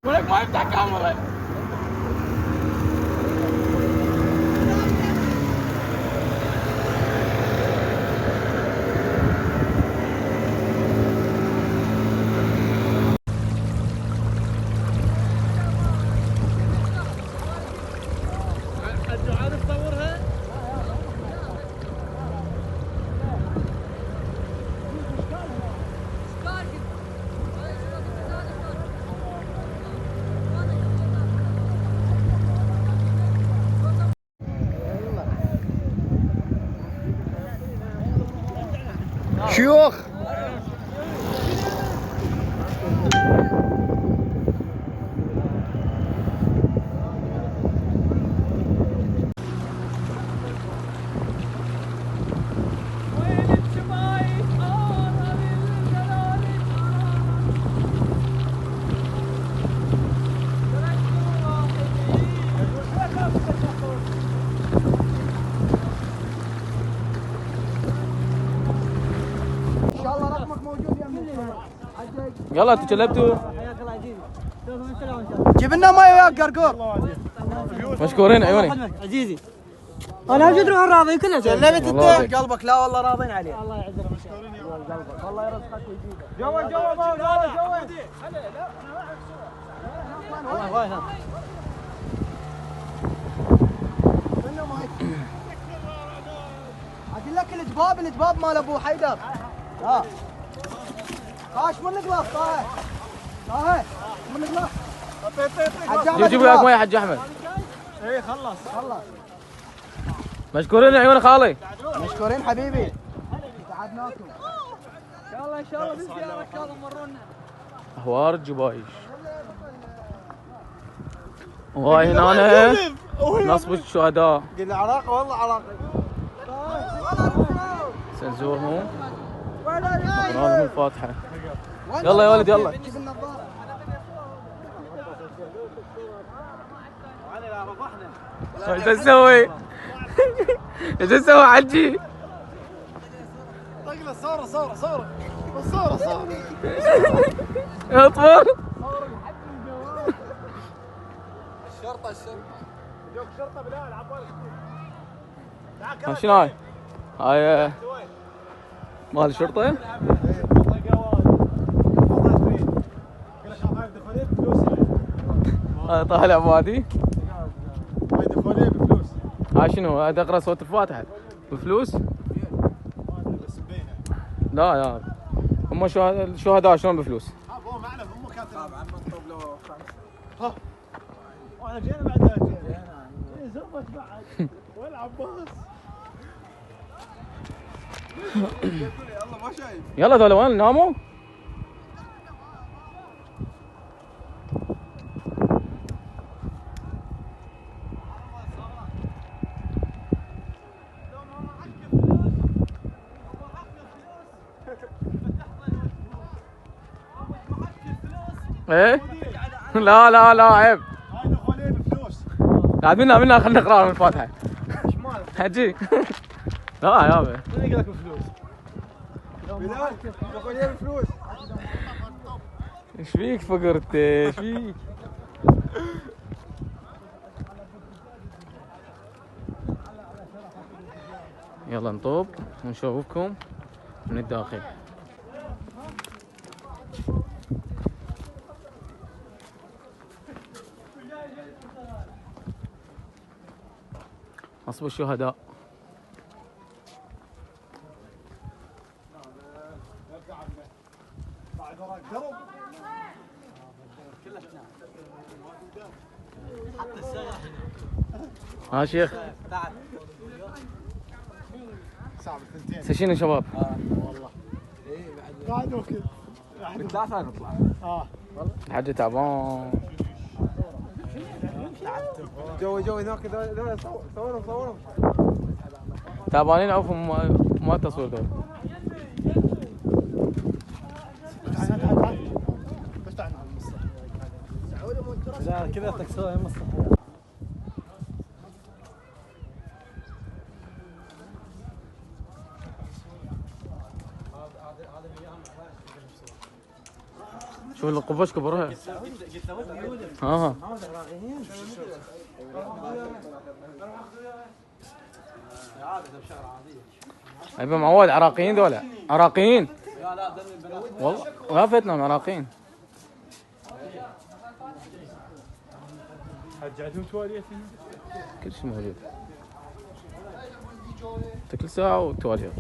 ولك ما يفتح كاميرا. عارف تصورها؟ شيوخ يلا تجلبتوا. جيب لنا ماي وياك قرقور. مشكورين عيوني عزيزي. انا وجد روح راضي كلها جلبت انت قلبك. لا والله راضين عليه. الله يعزك مشكورين يا قلبك الله يرزقك ويزيدك. جوا جوا جوا اقول لك الجباب مال ابو حيدر. ها خاش من القلاص. طاهر من القلاص. جيب وياك مي يا حج احمد. ايه خلص مشكورين يا عيوني خالي. مشكورين حبيبي. ساعدناكم. ان شاء الله بالزياره كاظم مرونا احوار الجبايش. وهاي هنا نصب الشهداء. قلنا عراقي والله عراقي. سنزورهم نقرا لهم الفاتحه. يلا يا ولد يلا. ايش تسوي؟ ايش تسوي حجي؟ طقنا صورة اطفر. الشرطة دوك شرطة بلال عبالك. شنو هاي؟ هاي مال الشرطة؟ هاي طالع بوادي؟ هاي دخوليه بفلوس. هاي شنو؟ هاي تقرا صوت الفاتحة بفلوس؟ لا هم الشهداء شلون بفلوس؟ هو معنا هم كاتب. طبعا مطلوب له خمس. واحنا جينا بعد زربت بعد وين عباس؟ يلا ما شايف. يلا ذولا وين ناموا؟ ايه؟ لا عيب. هاي دخوليه بفلوس. قاعد منا خلينا نقرا من الفاتحة. ايش مالك؟ حجي. لا يابا. من يقول لك بفلوس؟ بلال دخوليه بفلوس. ايش فيك فقرت؟ ايش فيك؟ يلا نطوب ونشوفكم من الداخل. نصب الشهداء. ها شيخ سشين يا شباب. والله بعد وكذا بالدافع نطلع. الحاج تعبان. جو هناك ذولا صورهم تعبانين او ما تصوير دول. كذا تكسرها مصر. شوف القفاش كبرها. ها هيبقى معود. عراقيين ذولا، عراقيين والله، غافتنا عراقيين. حج عندهم تواليت هنا؟ كل شيء موجود. كل ساعة وتواجه.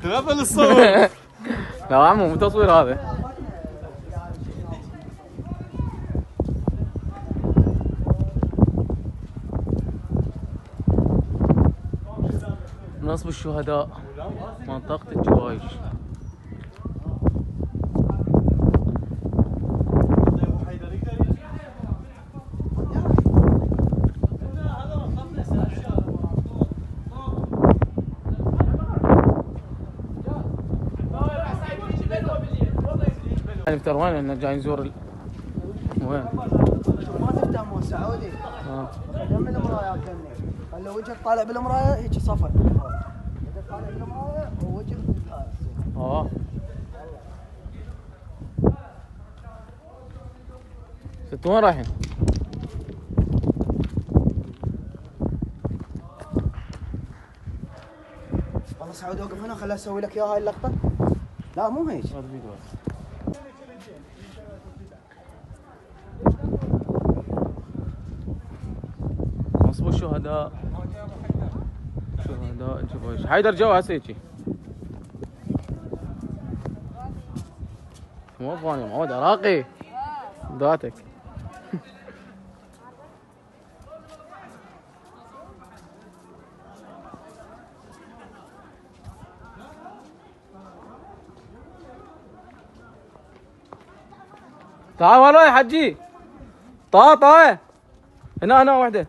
غفل الصور. لا عمو مو تصوير هذا. نصب الشهداء منطقة الجوايش. نفتر وين احنا جاي نزور وين؟ ما تفتح مو سعودي. دم المرايه كني. خلي وجهك طالع بالمرايه هيك صفر. وجهك طالع بالمرايه ووجهك اه ست وين رايحين؟ والله سعودي وقف هنا خليني اسوي لك اياها هاي اللقطه. لا مو هيك. نصب الشهداء. شهداء الجوايش. حيدر جو هسه هيجي. مو افغاني معود عراقي. ذاتك. تعال وين رايح حجي؟ طا هنا وحده.